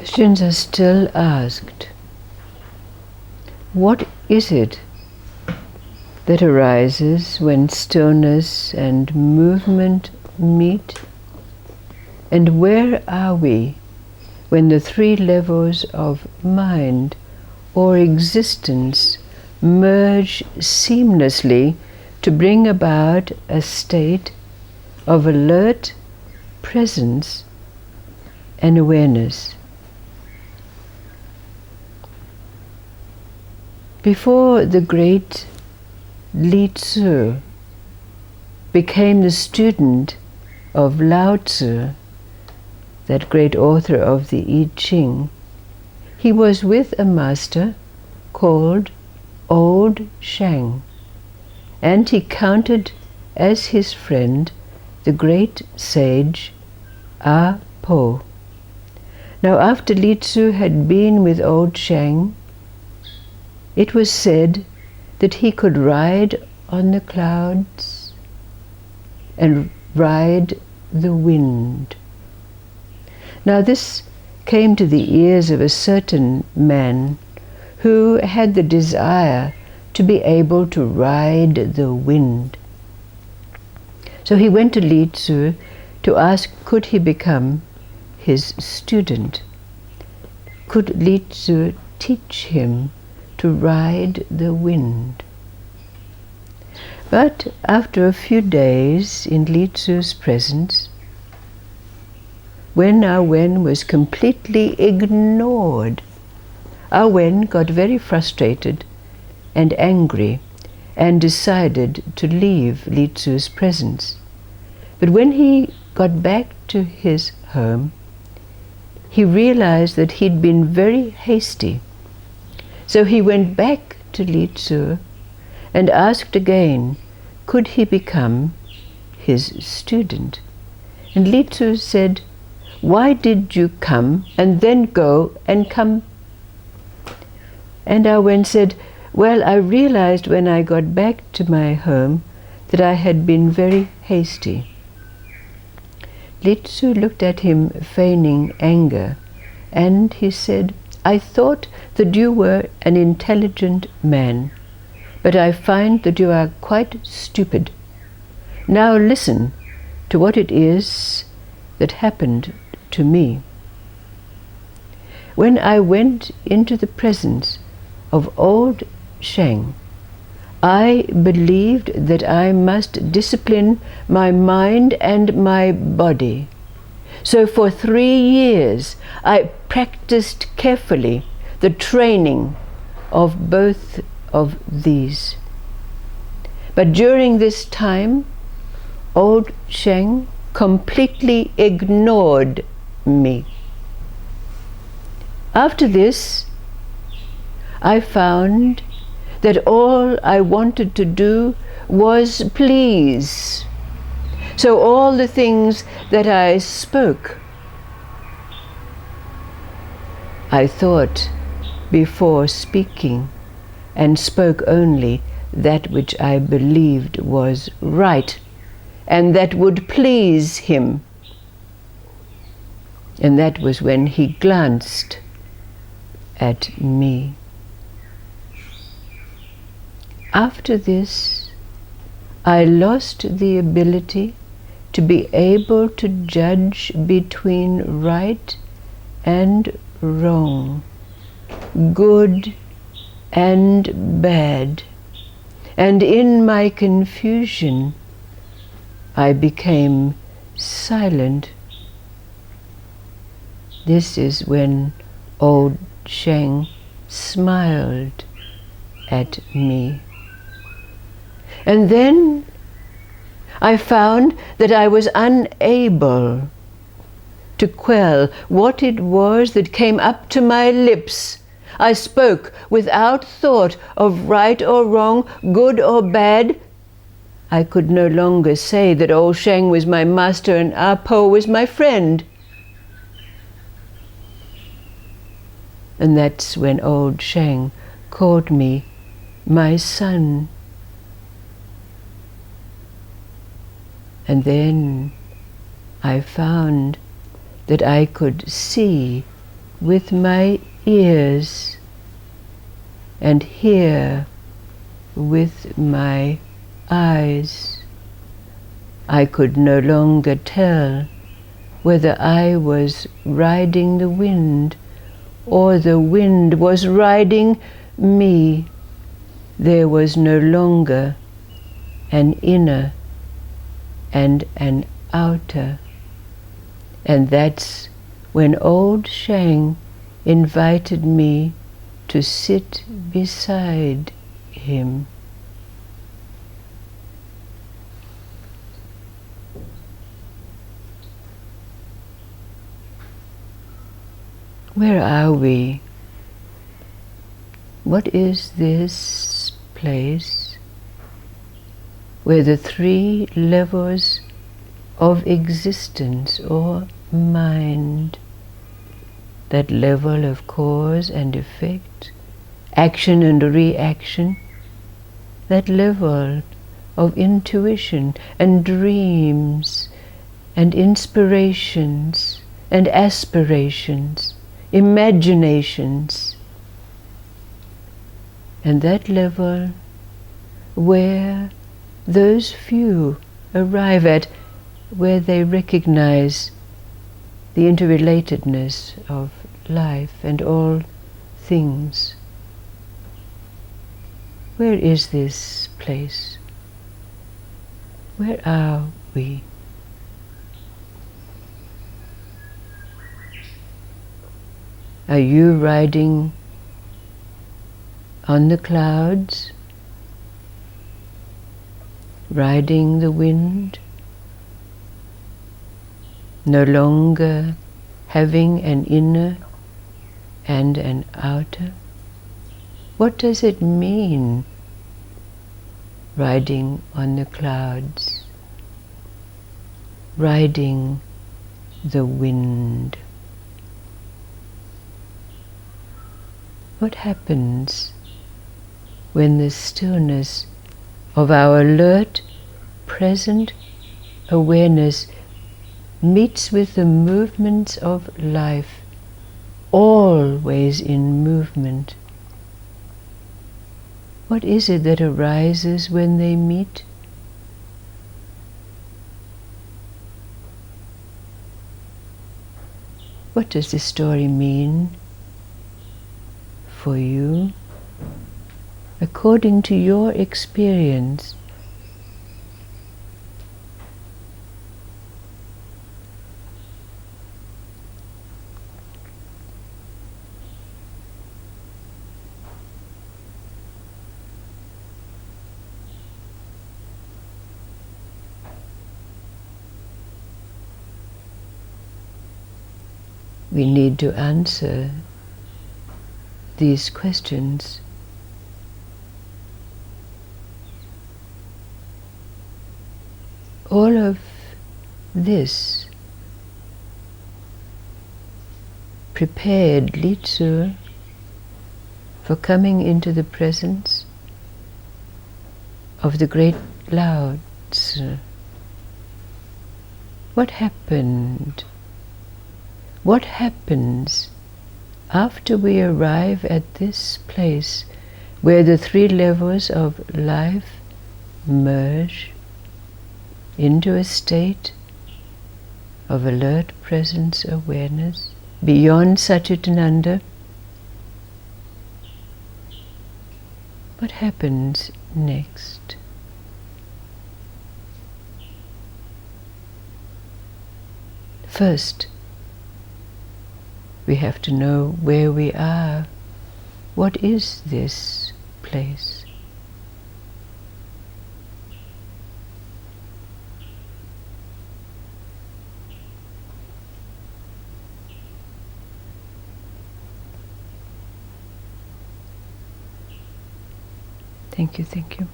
Questions are still asked. What is it that arises when stillness and movement meet? And where are we when the three levels of mind or existence merge seamlessly to bring about a state of alert presence and awareness? Before the great Lao Tze became the student of Lao Tze, that great author of the Old Chang, he was with a master called Old Chang, and he counted as his friend the great sage A Po. Now, after Lao Tze had been with Old Chang, it was said that he could ride on the clouds and ride the wind. Now this came to the ears of a certain man who had the desire to be able to ride the wind. So he went to Lao Tze to ask, could he become his student? Could Lao Tze teach him to ride the wind? But after a few days in Lao Tze's presence, when Ah Wen was completely ignored, Ah Wen got very frustrated and angry and decided to leave Lao Tze's presence. But when he got back to his home, he realized that he'd been very hasty. So he went back to Lao Tze and asked again, could he become his student? And Lao Tze said, why did you come and then go and come? And Ah Wen said, well, I realized when I got back to my home that I had been very hasty. Lao Tze looked at him feigning anger, and he said, I thought that you were an intelligent man, but I find that you are quite stupid. Now listen to what it is that happened to me. When I went into the presence of Old Chang, I believed that I must discipline my mind and my body. So for 3 years I practiced carefully the training of both of these. But during this time, Old Chang completely ignored me. After this, I found that all I wanted to do was please. So all the things that I spoke, I thought before speaking, and spoke only that which I believed was right and that would please him. And that was when he glanced at me. After this, I lost the ability to be able to judge between right and wrong, good and bad, and in my confusion I became silent. This is when Old Chang smiled at me. And then I found that I was unable to quell what it was that came up to my lips. I spoke without thought of right or wrong, good or bad. I could no longer say that Old Chang was my master and Ah Po was my friend. And that's when Old Chang called me my son. And then I found that I could see with my ears and hear with my eyes. I could no longer tell whether I was riding the wind or the wind was riding me. There was no longer an inner and an outer. And that's when Old Chang invited me to sit beside him. Where are we? What is this place where the three levels of existence or mind, that level of cause and effect, action and reaction, that level of intuition and dreams and inspirations and aspirations, imaginations, and that level where those few arrive at, where they recognize the interrelatedness of life and all things. Where is this place? Where are we? Are you riding on the clouds, riding the wind, no longer having an inner and an outer? What does it mean, riding on the clouds, riding the wind? What happens when the stillness of our alert, present awareness meets with the movements of life, always in movement? What is it that arises when they meet? What does this story mean for you, according to your experience? We need to answer these questions. All of this prepared Lao Tze for coming into the presence of the great Lao Tze. What happened? What happens after we arrive at this place where the three levels of life merge into a state of alert presence awareness beyond Satchitananda? What happens next? First, we have to know where we are. What is this place? Thank you, thank you.